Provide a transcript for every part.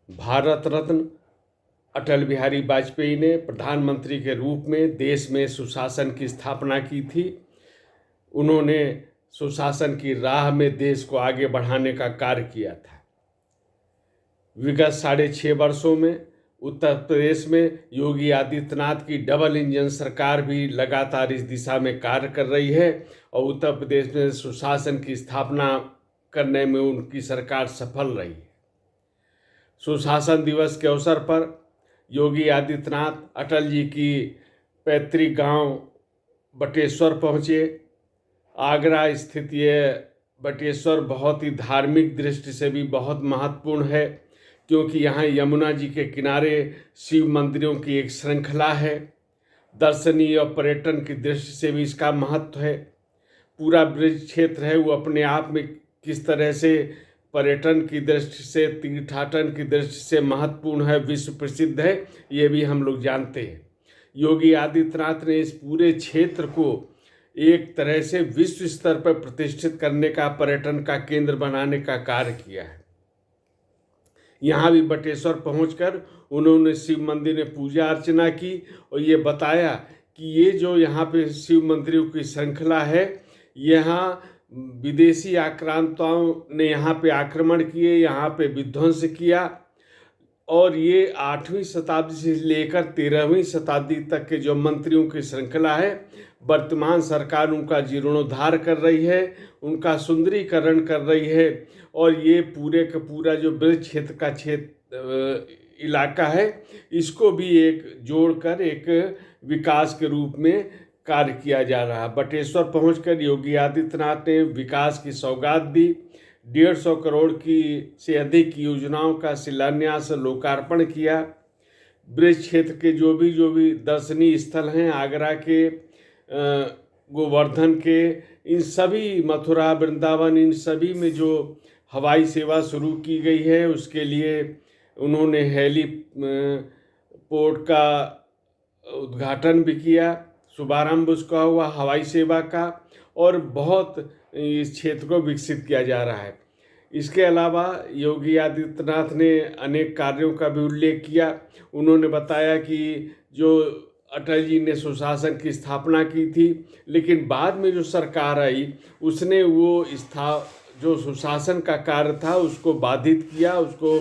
भारत रत्न अटल बिहारी वाजपेयी ने प्रधानमंत्री के रूप में देश में सुशासन की स्थापना की थी। उन्होंने सुशासन की राह में देश को आगे बढ़ाने का कार्य किया था। विगत 6.5 वर्षों में उत्तर प्रदेश में योगी आदित्यनाथ की डबल इंजन सरकार भी लगातार इस दिशा में कार्य कर रही है और उत्तर प्रदेश में सुशासन की स्थापना करने में उनकी सरकार सफल रही है। सुशासन दिवस के अवसर पर योगी आदित्यनाथ अटल जी की पैतृक गांव बटेश्वर पहुँचे। आगरा स्थित ये बटेश्वर बहुत ही धार्मिक दृष्टि से भी बहुत महत्वपूर्ण है, क्योंकि यहाँ यमुना जी के किनारे शिव मंदिरों की एक श्रृंखला है। दर्शनीय और पर्यटन की दृष्टि से भी इसका महत्व है। पूरा ब्रज क्षेत्र है वो अपने आप में किस तरह से पर्यटन की दृष्टि से, तीर्थाटन की दृष्टि से महत्वपूर्ण है, विश्व प्रसिद्ध है, ये भी हम लोग जानते हैं। योगी आदित्यनाथ ने इस पूरे क्षेत्र को एक तरह से विश्व स्तर पर प्रतिष्ठित करने का, पर्यटन का केंद्र बनाने का कार्य किया है। यहाँ भी बटेश्वर पहुंचकर उन्होंने शिव मंदिर में पूजा अर्चना की और ये बताया कि ये जो यहाँ पे शिव मंदिरों की श्रृंखला है, यहाँ विदेशी आक्रांताओं ने यहाँ पे आक्रमण किए, यहाँ पे विध्वंस किया और ये 8वीं शताब्दी से लेकर 13वीं शताब्दी तक के जो मंत्रियों की श्रृंखला है, वर्तमान सरकार उनका जीर्णोद्धार कर रही है, उनका सुंदरीकरण कर रही है और ये पूरे का पूरा जो ब्रज क्षेत्र का इलाका है, इसको भी एक जोड़कर एक विकास के रूप में कार्य किया जा रहा है। बटेश्वर पहुंचकर योगी आदित्यनाथ ने विकास की सौगात दी। 150 करोड़ की से अधिक योजनाओं का शिलान्यास लोकार्पण किया। ब्रज क्षेत्र के जो भी दर्शनीय स्थल हैं, आगरा के, गोवर्धन के, इन सभी, मथुरा, वृंदावन, इन सभी में जो हवाई सेवा शुरू की गई है, उसके लिए उन्होंने हेली पोर्ट का उद्घाटन भी किया, शुभारंभ उसका हुआ हवाई सेवा का, और बहुत इस क्षेत्र को विकसित किया जा रहा है। इसके अलावा योगी आदित्यनाथ ने अनेक कार्यों का भी उल्लेख किया। उन्होंने बताया कि जो अटल जी ने सुशासन की स्थापना की थी, लेकिन बाद में जो सरकार आई उसने वो जो सुशासन का कार्य था उसको बाधित किया, उसको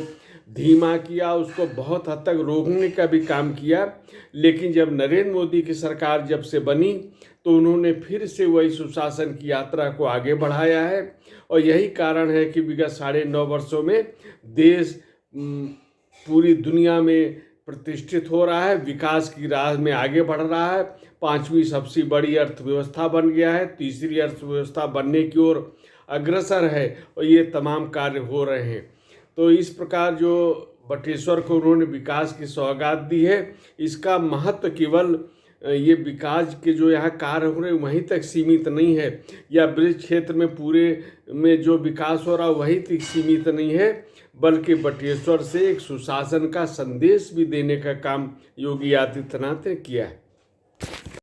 धीमा किया, उसको बहुत हद तक रोकने का भी काम किया। लेकिन जब नरेंद्र मोदी की सरकार जब से बनी तो उन्होंने फिर से वही सुशासन की यात्रा को आगे बढ़ाया है और यही कारण है कि विगत 9.5 वर्षों में देश पूरी दुनिया में प्रतिष्ठित हो रहा है, विकास की राह में आगे बढ़ रहा है, 5वीं सबसे बड़ी अर्थव्यवस्था बन गया है, तीसरी अर्थव्यवस्था बनने की ओर अग्रसर है और ये तमाम कार्य हो रहे हैं। तो इस प्रकार जो बटेश्वर को उन्होंने विकास की सौगात दी है, इसका महत्व केवल ये विकास के जो यहाँ कार्य हो रहे वहीं तक सीमित नहीं है, या ब्रज क्षेत्र में पूरे में जो विकास हो रहा वहीं तक सीमित नहीं है, बल्कि बटेश्वर से एक सुशासन का संदेश भी देने का काम योगी आदित्यनाथ ने किया है।